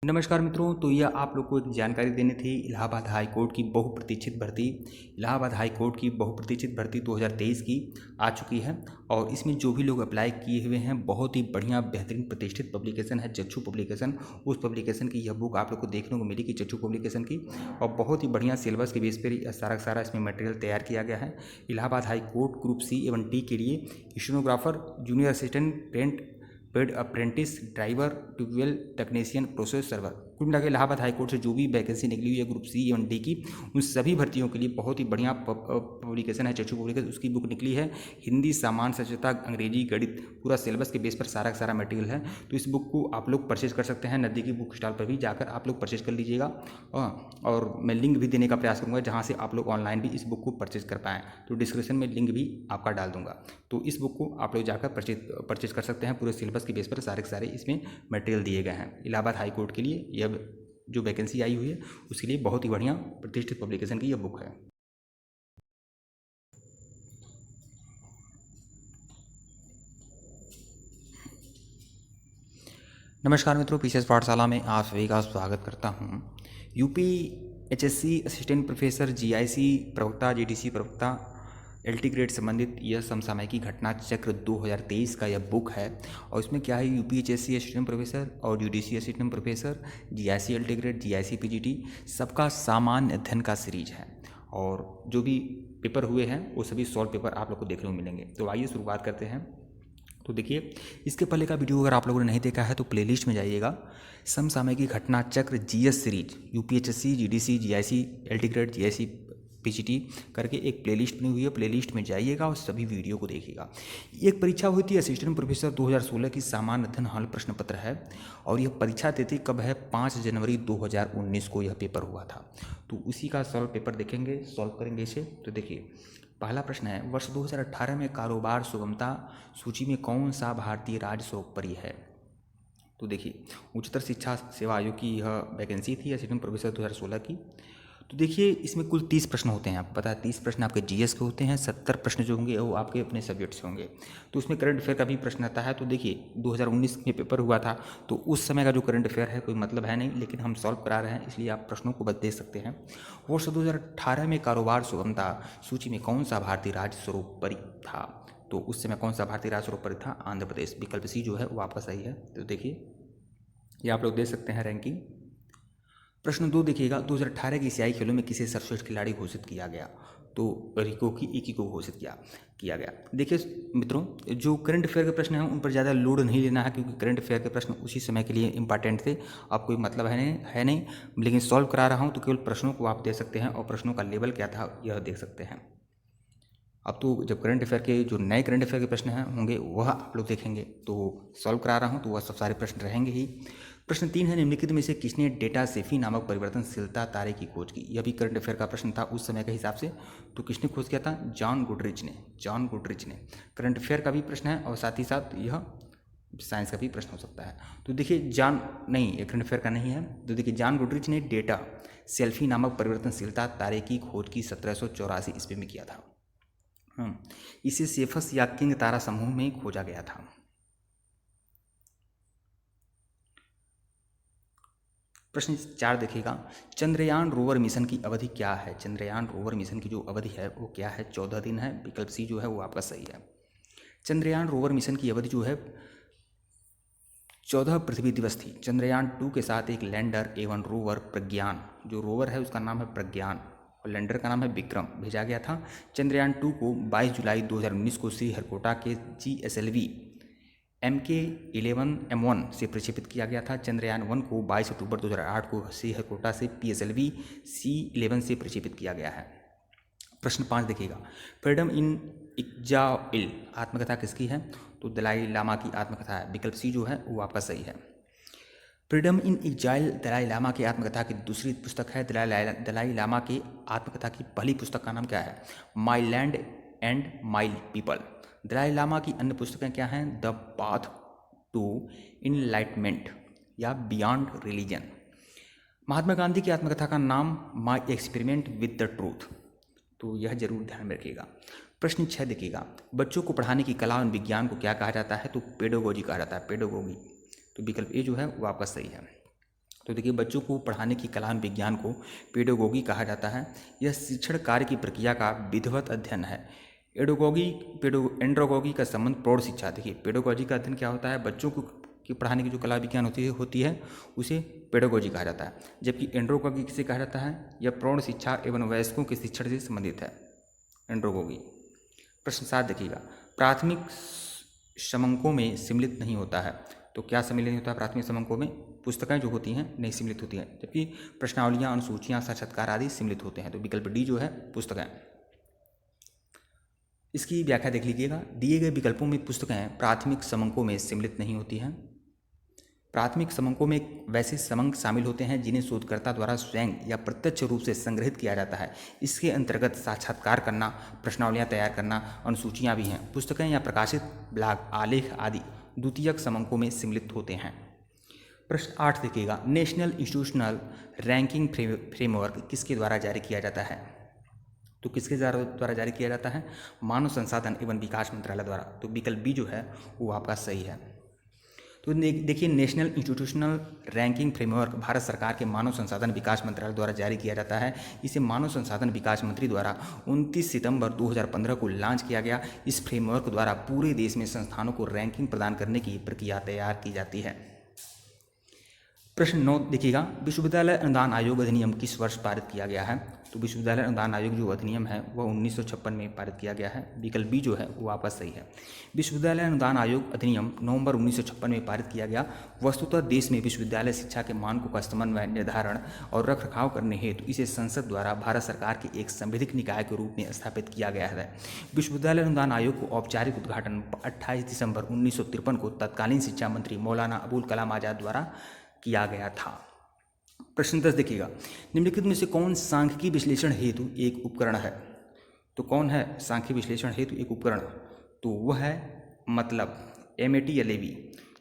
नमस्कार मित्रों, तो यह आप लोग को एक जानकारी देनी थी इलाहाबाद हाई कोर्ट की बहुप्रतीक्षित भर्ती। इलाहाबाद हाई कोर्ट की बहुप्रतीक्षित भर्ती 2023 की आ चुकी है और इसमें जो भी लोग अप्लाई किए हुए हैं, बहुत ही बढ़िया बेहतरीन प्रतिष्ठित पब्लिकेशन है चक्षु पब्लिकेशन। उस पब्लिकेशन की यह बुक आप लोग को देखने को मिलेगी चक्षु पब्लिकेशन की, और बहुत ही बढ़िया सिलेबस के बेस पर सारा सारा इसमें मटेरियल तैयार किया गया है। Allahabad high court group C एवं टी के लिए stenographer, junior assistant, paid apprentice, driver, tubewell technician, process server, कुल मिला के इलाहाबाद हाईकोर्ट से जो भी वैकेंसी निकली हुई है ग्रुप सी एवं डी की, उन सभी भर्तियों के लिए बहुत ही बढ़िया पब्लिकेशन है चक्षु पब्लिकेशन। उसकी बुक निकली है हिंदी, सामान्य सचेता, अंग्रेजी, गणित, पूरा सिलेबस के बेस पर सारा का सारा मटेरियल है। तो इस बुक को आप लोग परचेज कर सकते हैं, नज़दीकी बुक स्टॉल पर भी जाकर आप लोग परचेज कर लीजिएगा। और मैं लिंक भी देने का प्रयास करूँगा जहाँ से आप लोग ऑनलाइन भी इस बुक को परचेज कर पाएँ, तो डिस्क्रिप्शन में लिंक भी आपका डाल दूंगा। तो इस बुक को आप लोग जाकर परचेज कर सकते हैं। पूरे सिलेबस के बेस पर सारे के सारे इसमें मटेरियल दिए गए हैं। इलाहाबाद हाई कोर्ट के लिए यह जो वैकेंसी आई हुई है उसके लिए बहुत ही बढ़िया प्रतिष्ठित पब्लिकेशन की यह बुक है। नमस्कार मित्रों, पीसीएस पाठशाला में आप सभी का स्वागत करता हूं। UP HSC assistant professor, GIC प्रवक्ता, जीडीसी प्रवक्ता, एलटी ग्रेड संबंधित यह समसामयिकी घटना चक्र 2023 का यह बुक है। और इसमें क्या है, यूपी एचएससी असिस्टेंट प्रोफेसर और UDC assistant professor, GIC LT grade, GIC PGT, सबका सामान्य अध्ययन का सीरीज है। और जो भी पेपर हुए हैं वो सभी सॉल्व पेपर आप लोग को देखने को मिलेंगे। तो आइए शुरुआत करते हैं। तो देखिए, इसके पहले का वीडियो अगर आप लोगों ने नहीं देखा है तो प्लेलिस्ट में जाइएगा, समसामयिकी घटना चक्र GS series, UPHSC, GDC, GIC LT grade, GIC PGT करके एक प्लेलिस्ट बनी हुई है। प्लेलिस्ट में जाइएगा और सभी वीडियो को देखिएगा। एक परीक्षा हुई थी असिस्टेंट प्रोफेसर 2016 की, सामान्य अध्ययन हल प्रश्न पत्र है। और यह परीक्षा तिथि कब है, 5 जनवरी 2019 को यह पेपर हुआ था। तो उसी का सॉल्व पेपर देखेंगे, सॉल्व करेंगे इसे। तो देखिए, पहला प्रश्न है, वर्ष 2018 में कारोबार सुगमता सूची में कौन सा भारतीय राज्य सर्वोपरि है। तो देखिए, उच्चतर शिक्षा सेवा आयोग की यह वैकेंसी थी असिस्टेंट प्रोफेसर 2016 की। तो देखिए, इसमें कुल 30 प्रश्न होते हैं। आपको पता है 30 प्रश्न आपके जीएस के होते हैं, 70 प्रश्न जो होंगे वो आपके अपने सब्जेक्ट से होंगे। तो उसमें करंट अफेयर का भी प्रश्न आता है। तो देखिए, 2019 में पेपर हुआ था तो उस समय का जो करंट अफेयर है कोई मतलब है नहीं, लेकिन हम सॉल्व करा रहे हैं इसलिए आप प्रश्नों को बस देख सकते हैं। वर्ष 2018 में कारोबार सुगमता सूची में कौन सा भारतीय राज्य सर्वोपरि था। तो उस समय कौन सा भारतीय राज्य सर्वोपरि था, आंध्र प्रदेश। विकल्प सी जो है वो आपका सही है। तो देखिए, ये आप लोग देख सकते हैं रैंकिंग। प्रश्न 2 देखिएगा, 2018 के एशियाई खेलों में किसे सर्वश्रेष्ठ खिलाड़ी घोषित किया गया। तो रिको की इकी को घोषित किया गया। देखिए मित्रों, जो करंट अफेयर के प्रश्न हैं उन पर ज़्यादा लोड नहीं लेना है, क्योंकि करंट अफेयर के प्रश्न उसी समय के लिए इंपॉर्टेंट थे। अब कोई मतलब है नहीं, लेकिन सॉल्व करा रहा हूँ तो केवल प्रश्नों को आप देख सकते हैं और प्रश्नों का लेवल क्या था यह देख सकते हैं। अब तो जब करंट अफेयर के जो नए करंट अफेयर के प्रश्न हैं होंगे वह आप लोग देखेंगे। तो सॉल्व करा रहा हूँ तो वह सब सारे प्रश्न रहेंगे ही। प्रश्न 3 है, निम्नलिखित में से किसने डेटा सेफी नामक परिवर्तनशीलता तारे की खोज की। यह भी करंट अफेयर का प्रश्न था उस समय के हिसाब से। तो किसने खोज किया था, जॉन गुडरिच ने। करंट अफेयर का भी प्रश्न है और साथ ही साथ यह साइंस का भी प्रश्न हो सकता है। तो देखिए, ये करंट अफेयर का नहीं है। तो देखिए, जॉन गुडरिच ने डेटा सेल्फी नामक परिवर्तनशीलता तारे की खोज की 1784 ईस्वी में किया था। इसे सेफस या किंग तारा समूह में खोजा गया था। प्रश्न 4 देखिएगा, चंद्रयान रोवर मिशन की अवधि क्या है। चंद्रयान रोवर मिशन की जो अवधि है वो क्या है, 14 दिन है। विकल्प सी जो है वो आपका सही है। चंद्रयान रोवर मिशन की अवधि जो है 14 पृथ्वी दिवस थी। चंद्रयान 2 के साथ एक लैंडर एवं रोवर प्रज्ञान, जो रोवर है उसका नाम है प्रज्ञान और लैंडर का नाम है विक्रम, भेजा गया था। चंद्रयान 2 को 22 जुलाई 2019 को श्रीहरिकोटा के GSLV MK11M1 से प्रक्षेपित किया गया था। चंद्रयान 1 को 22 अक्टूबर 2008 को श्रीहरिकोटा से PSLV C11 से प्रक्षेपित किया गया है। प्रश्न 5 देखिएगा, फ्रीडम इन इक्जाइल आत्मकथा किसकी है। तो दलाई लामा की आत्मकथा है। विकल्प सी जो है वो आपका सही है। Freedom in exile Dalai Lama की आत्मकथा की दूसरी पुस्तक है। दलाई लामा की आत्मकथा की पहली पुस्तक का नाम क्या है, my land and my people. Dalai Lama की अन्य पुस्तकें क्या हैं, द पाथ टू इनलाइटमेंट या बियॉन्ड रिलीजन। महात्मा गांधी की आत्मकथा का नाम my experiment with the truth. तो यह जरूर ध्यान में रखिएगा। प्रश्न 6 देखिएगा, बच्चों को पढ़ाने की कला और विज्ञान को क्या कहा जाता है। तो पेडोगोजी कहा जाता है, पेडोगोगी। तो विकल्प ए जो है वो आपका सही है। तो देखिए, बच्चों को पढ़ाने की कला और विज्ञान को पेडागोगी कहा जाता है। यह शिक्षण कार्य की प्रक्रिया का विधिवत अध्ययन है। एंड्रोगोगी का संबंध प्रौढ़ शिक्षा। देखिए, पेडागोजी का अध्ययन क्या होता है, बच्चों को की पढ़ाने की जो कला विज्ञान होती है उसे पेडागोजी कहा जाता है। जबकि एंड्रोगोगी किसे कहा जाता है, यह प्रौढ़ शिक्षा एवं वयस्कों के शिक्षण से संबंधित है, एंड्रोगोगी। प्रश्न 7 देखिएगा, प्राथमिक समंकों में सम्मिलित नहीं होता है। तो क्या सम्मिलित नहीं होता है प्राथमिक समंकों में? पुस्तकें जो होती हैं नहीं सम्मिलित होती हैं, जबकि प्रश्नावलियाँ, अनुसूचियाँ, साक्षात्कार आदि सम्मिलित होते हैं। तो विकल्प डी जो है पुस्तकें। इसकी व्याख्या देख लीजिएगा, दिए गए विकल्पों में पुस्तकें प्राथमिक समंकों में सम्मिलित नहीं होती हैं। प्राथमिक समंकों में वैसे समंक शामिल होते हैं जिन्हें शोधकर्ता द्वारा स्वयं या प्रत्यक्ष रूप से संग्रहित किया जाता है। इसके अंतर्गत साक्षात्कार करना, प्रश्नावलियाँ तैयार करना, अनुसूचियाँ भी हैं। पुस्तकें या प्रकाशित ब्लॉग, आलेख आदि द्वितीयक समंकों में सम्मिलित होते हैं। प्रश्न 8 देखिएगा, नेशनल इंस्टीट्यूशनल रैंकिंग फ्रेमवर्क किसके द्वारा जारी किया जाता है? तो किसके द्वारा जारी किया जाता है? मानव संसाधन एवं विकास मंत्रालय द्वारा। तो विकल्प बी जो है वो आपका सही है। तो देखिए, national institutional ranking framework Bharat सरकार के मानव संसाधन विकास मंत्रालय द्वारा जारी किया जाता है। इसे मानव संसाधन विकास मंत्री द्वारा 29 सितंबर 2015 को लॉन्च किया गया। इस फ्रेमवर्क द्वारा पूरे देश में संस्थानों को रैंकिंग प्रदान करने की प्रक्रिया तैयार की जाती है। प्रश्न 9 देखिएगा, विश्वविद्यालय अनुदान आयोग अधिनियम किस वर्ष पारित किया गया है? तो विश्वविद्यालय अनुदान आयोग जो अधिनियम है वह 1956 में पारित किया गया है। विकल्प बी जो है वो आपका सही है। विश्वविद्यालय अनुदान आयोग अधिनियम नवंबर 1956 में पारित किया गया। वस्तुतः देश में विश्वविद्यालय शिक्षा के मानकों का समन्वय, निर्धारण और रखरखाव करने हेतु इसे संसद द्वारा भारत सरकार के एक संवैधानिक निकाय के रूप में स्थापित किया गया है। विश्वविद्यालय अनुदान आयोग को औपचारिक उद्घाटन 28 दिसंबर 1953 को तत्कालीन शिक्षा मंत्री मौलाना अबुल कलाम आजाद द्वारा किया गया था। प्रश्न 10 देखिएगा, निम्नलिखित में से कौन सांख्यिकी विश्लेषण हेतु एक उपकरण है? तो कौन है सांख्यिकी विश्लेषण हेतु एक उपकरण? तो वह है मतलब MAT-LAB।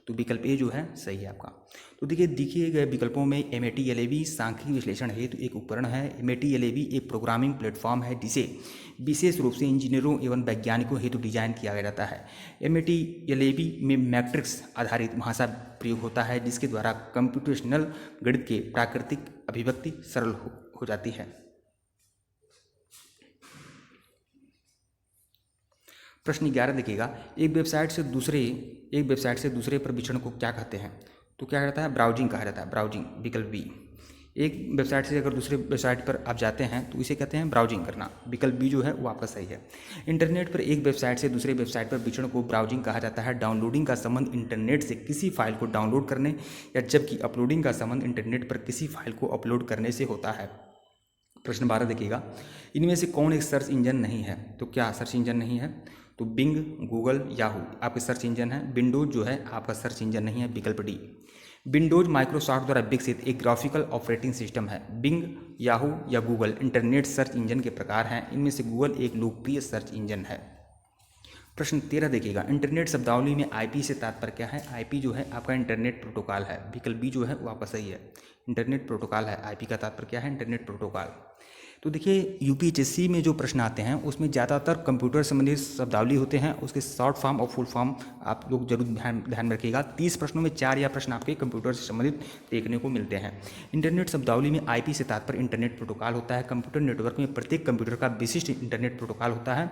तो विकल्प ए जो है सही है आपका। तो देखिए, दिए गए विकल्पों में MAT-LAB सांख्यिकी विश्लेषण हेतु एक उपकरण है। MAT-LAB एक प्रोग्रामिंग प्लेटफॉर्म है जिसे विशेष रूप से इंजीनियरों एवं वैज्ञानिकों हेतु डिजाइन किया गया जाता है। MAT-LAB में मैट्रिक्स आधारित भाषा प्रयोग होता है जिसके द्वारा कंप्यूटेशनल गणित के प्राकृतिक अभिव्यक्ति सरल हो जाती है। प्रश्न 11 देखिएगा, एक वेबसाइट से दूसरे पर विचरण को क्या कहते हैं? तो क्या कहता है? ब्राउजिंग कहा जाता है, ब्राउजिंग। विकल्प बी। एक वेबसाइट से अगर दूसरे वेबसाइट पर आप जाते हैं तो इसे कहते हैं ब्राउजिंग करना। विकल्प बी जो है वो आपका सही है। इंटरनेट पर एक वेबसाइट से दूसरे वेबसाइट पर विचरण को ब्राउजिंग कहा जाता है। डाउनलोडिंग का संबंध इंटरनेट से किसी फाइल को डाउनलोड करने या जबकि अपलोडिंग का संबंध इंटरनेट पर किसी फाइल को अपलोड करने से होता है। प्रश्न 12 देखिएगा, इनमें से कौन एक सर्च इंजन नहीं है? तो क्या सर्च इंजन नहीं है? तो बिंग, गूगल, याहू आपके सर्च इंजन है। विंडोज जो है आपका सर्च इंजन नहीं है। विकल्प डी। विंडोज माइक्रोसॉफ्ट द्वारा विकसित एक ग्राफिकल ऑपरेटिंग सिस्टम है। बिंग, याहू या गूगल इंटरनेट सर्च इंजन के प्रकार हैं। इनमें से गूगल एक लोकप्रिय सर्च इंजन है। प्रश्न 13 देखिएगा, इंटरनेट शब्दावली में IP से तात्पर्य क्या है? IP जो है आपका इंटरनेट प्रोटोकॉल है। विकल्प बी जो है वो आपका सही है। इंटरनेट प्रोटोकॉल है। IP का तात्पर्य क्या है? Internet protocol. तो देखिए, UPHSC में जो प्रश्न आते हैं उसमें ज़्यादातर कंप्यूटर संबंधित शब्दावली होते हैं। उसके शॉर्ट फॉर्म और फुल फॉर्म आप लोग जरूर ध्यान में रखिएगा। 30 प्रश्नों में 4 या प्रश्न आपके कंप्यूटर से संबंधित देखने को मिलते हैं। इंटरनेट शब्दावली में IP से तात्पर्य इंटरनेट प्रोटोकॉल होता है। कंप्यूटर नेटवर्क में प्रत्येक कंप्यूटर का विशिष्ट इंटरनेट प्रोटोकॉल होता है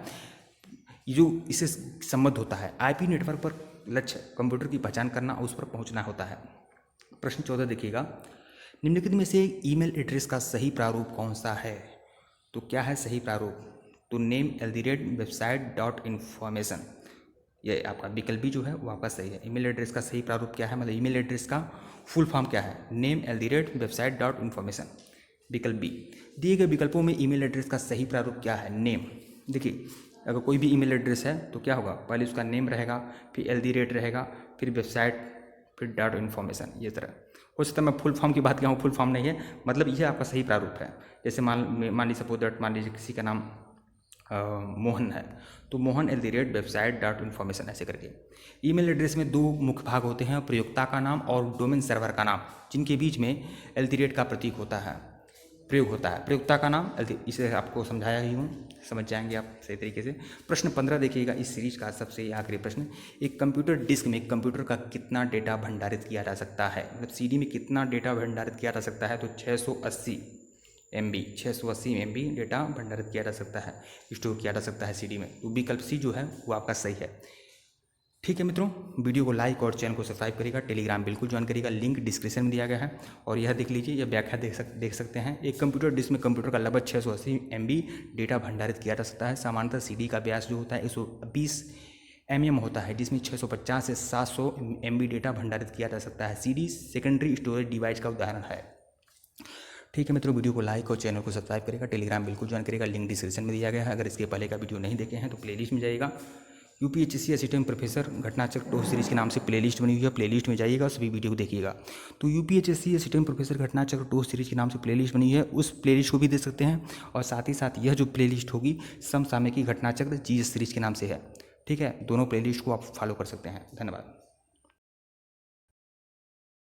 जो इससे संबद्ध होता है। IP नेटवर्क पर लक्ष्य कंप्यूटर की पहचान करना और उस पर पहुँचना होता है। प्रश्न 14 देखिएगा, निम्नलिखित में से ईमेल एड्रेस का सही प्रारूप कौन सा है? तो क्या है सही प्रारूप? तो name@website.information ये आपका विकल्प भी जो है वो आपका सही है। ईमेल एड्रेस का सही प्रारूप क्या है, मतलब ईमेल एड्रेस का फुल फॉर्म क्या है? name@website.information। विकल्प बी। दिए गए विकल्पों में ईमेल एड्रेस का सही प्रारूप क्या है? नेम। देखिए, अगर कोई भी ईमेल एड्रेस है तो क्या होगा? पहले उसका नेम रहेगा, फिर @ रहेगा, फिर वेबसाइट, फिर .information। ये तरह हो सकता है मैं फुल फॉर्म की बात किया हूँ, फुल फॉर्म नहीं है, मतलब यह आपका सही प्रारूप है। जैसे मान लीजिए सपोज दैट, मान लीजिए किसी का नाम मोहन है तो मोहन @website.information ऐसे करके। ईमेल एड्रेस में 2 मुख्य भाग होते हैं, प्रयोक्ता का नाम और डोमेन सर्वर का नाम, जिनके बीच में @ का प्रतीक होता है। प्रयोग होता है। प्रयोक्ता का नाम इसे आपको समझाया ही हूँ, समझ जाएंगे आप सही तरीके से। प्रश्न 15 देखिएगा इस सीरीज का सबसे आखिरी प्रश्न। एक कंप्यूटर डिस्क में कंप्यूटर का कितना डेटा भंडारित किया जा सकता है, मतलब सीडी में कितना डेटा भंडारित किया जा सकता है, तो 680 MB डेटा भंडारित किया जा सकता है, स्टोर किया जा सकता है सीडी में। तो विकल्प सी जो है वो आपका सही है। ठीक है मित्रों, वीडियो को लाइक और चैनल को सब्सक्राइब करिएगा, टेलीग्राम बिल्कुल ज्वाइन करिएगा, लिंक डिस्क्रिप्शन में दिया गया है। और यह देख लीजिए, यह व्याख्या देख सकते हैं। एक कंप्यूटर जिसमें कंप्यूटर का लगभग 680 MB डेटा भंडारित किया जा सकता है। सामान्यतः सीडी का व्यास जो होता है 120 mm होता है, जिसमें 650 से 700 MB डेटा भंडारित किया जा सकता है। सीडी सेकेंडरी स्टोरेज डिवाइस का उदाहरण है। ठीक है मित्रों, वीडियो को लाइक और चैनल को सब्सक्राइब करेगा, टेलीग्राम बिल्कुल ज्वाइन करेगा, लिंक डिस्क्रिप्शन में दिया गया है। अगर इसके पहले का वीडियो नहीं देखे हैं तो प्लेलिस्ट में जाइएगा। यूपीएचएससी असिस्टेंट प्रोफेसर घटनाचक्र टॉप सीरीज के नाम से प्लेलिस्ट बनी हुई है, प्लेलिस्ट में जाइएगा, सभी वीडियो को देखिएगा। तो यूपीएचएससी असिस्टेंट प्रोफेसर घटनाचक्र टॉप सीरीज के नाम से प्लेलिस्ट बनी हुई है, उस प्लेलिस्ट को भी देख सकते हैं। और साथ ही साथ यह जो प्लेलिस्ट होगी समसामयिकी घटनाचक्र जीएस सीरीज के नाम से है। ठीक है, दोनों प्लेलिस्ट को आप फॉलो कर सकते हैं। धन्यवाद।